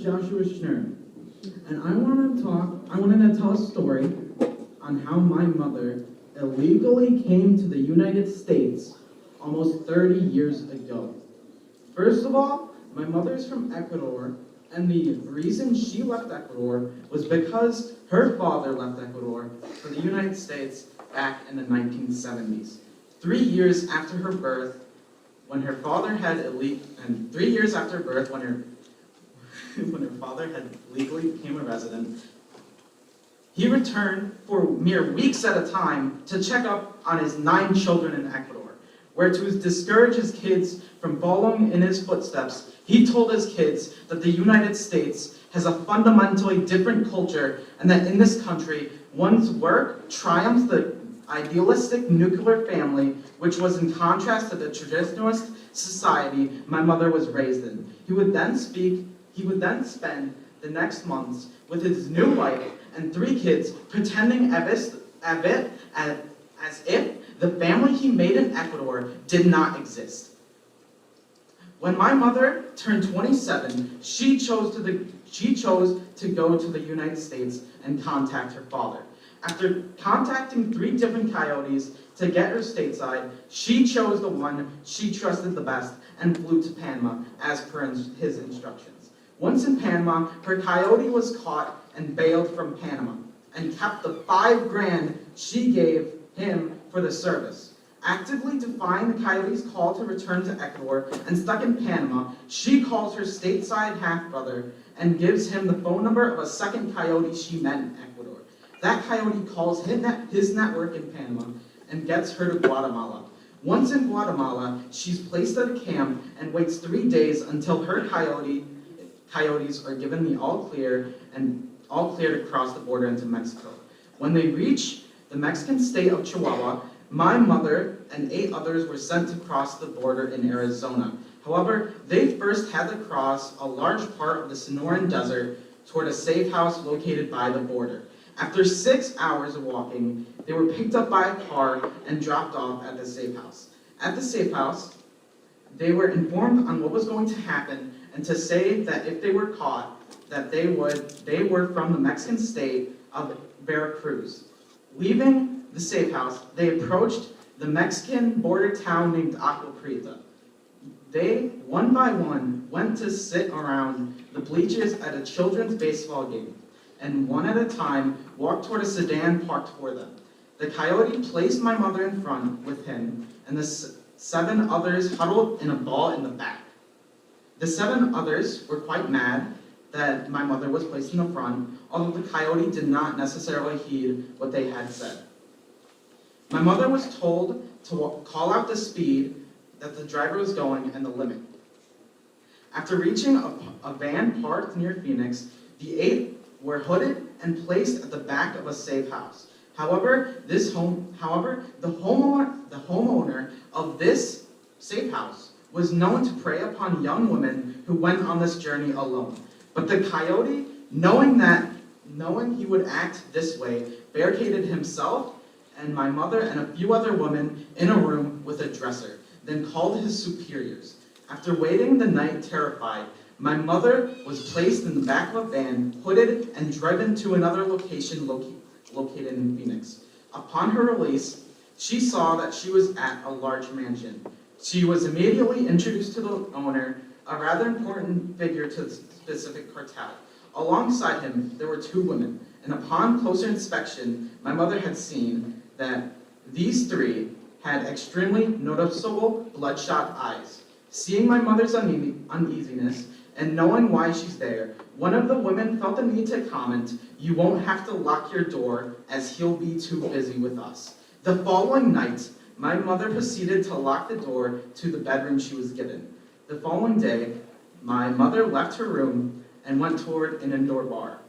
Joshua Schnur, and I wanted to tell a story on how my mother illegally came to the United States almost 30 years ago. First of all, my mother is from Ecuador, and the reason she left Ecuador was because her father left Ecuador for the United States back in the 1970s. 3 years after her birth, when her father had and 3 years after birth, when her when her father had legally became a resident, he returned for mere weeks at a time to check up on his 9 children in Ecuador, where to discourage his kids from following in his footsteps, he told his kids that the United States has a fundamentally different culture and that in this country, one's work triumphs the idealistic nuclear family, which was in contrast to the traditionalist society my mother was raised in. He would then spend the next months with his new wife and 3 kids, pretending as if the family he made in Ecuador did not exist. When my mother turned 27, she chose to go to the United States and contact her father. After contacting 3 different coyotes to get her stateside, she chose the one she trusted the best and flew to Panama as per his instructions. Once in Panama, her coyote was caught and bailed from Panama and kept the $5 grand she gave him for the service. Actively defying the coyote's call to return to Ecuador and stuck in Panama, she calls her stateside half-brother and gives him the phone number of a second coyote she met in Ecuador. That coyote calls his network in Panama and gets her to Guatemala. Once in Guatemala, she's placed at a camp and waits 3 days until her coyotes are given the all clear to cross the border into Mexico. When they reach the Mexican state of Chihuahua, my mother and 8 others were sent to cross the border in Arizona. However, they first had to cross a large part of the Sonoran Desert toward a safe house located by the border. After 6 hours of walking, they were picked up by a car and dropped off at the safe house. At the safe house, they were informed on what was going to happen and to say that if they were caught, that they were from the Mexican state of Veracruz. Leaving the safe house, they approached the Mexican border town named Agua Prieta. They, one by one, went to sit around the bleachers at a children's baseball game, and one at a time walked toward a sedan parked for them. The coyote placed my mother in front with him, and the 7 others huddled in a ball in the back. The 7 others were quite mad that my mother was placed in the front, although the coyote did not necessarily heed what they had said. My mother was told to call out the speed that the driver was going and the limit. After reaching a van parked near Phoenix, the 8 were hooded and placed at the back of a safe house. However, the homeowner of this safe house was known to prey upon young women who went on this journey alone. But the coyote, knowing he would act this way, barricaded himself and my mother and a few other women in a room with a dresser, then called his superiors. After waiting the night terrified, my mother was placed in the back of a van, hooded, and driven to another location located in Phoenix. Upon her release, she saw that she was at a large mansion. She was immediately introduced to the owner, a rather important figure to the specific cartel. Alongside him, there were 2 women, and upon closer inspection, my mother had seen that these 3 had extremely noticeable bloodshot eyes. Seeing my mother's uneasiness and knowing why she's there, one of the women felt the need to comment, "You won't have to lock your door as he'll be too busy with us." The following night, my mother proceeded to lock the door to the bedroom she was given. The following day, my mother left her room and went toward an indoor bar.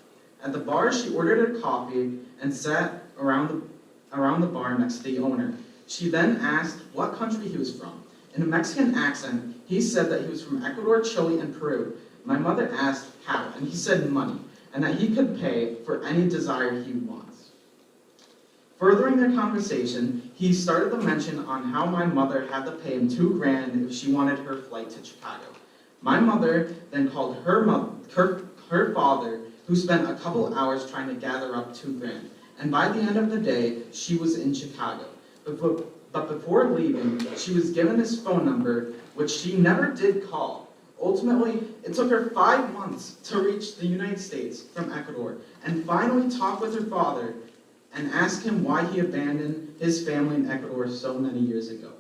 At the bar, she ordered a coffee and sat around the bar next to the owner. She then asked what country he was from. In a Mexican accent, he said that he was from Ecuador, Chile, and Peru. My mother asked how, and he said money, and that he could pay for any desire he wants. Furthering their conversation, he started to mention on how my mother had to pay him $2 grand if she wanted her flight to Chicago. My mother then called her her father, who spent a couple hours trying to gather up $2,000. And by the end of the day, she was in Chicago. But before leaving, she was given his phone number, which she never did call. Ultimately, it took her 5 months to reach the United States from Ecuador and finally talk with her father and ask him why he abandoned his family in Ecuador so many years ago.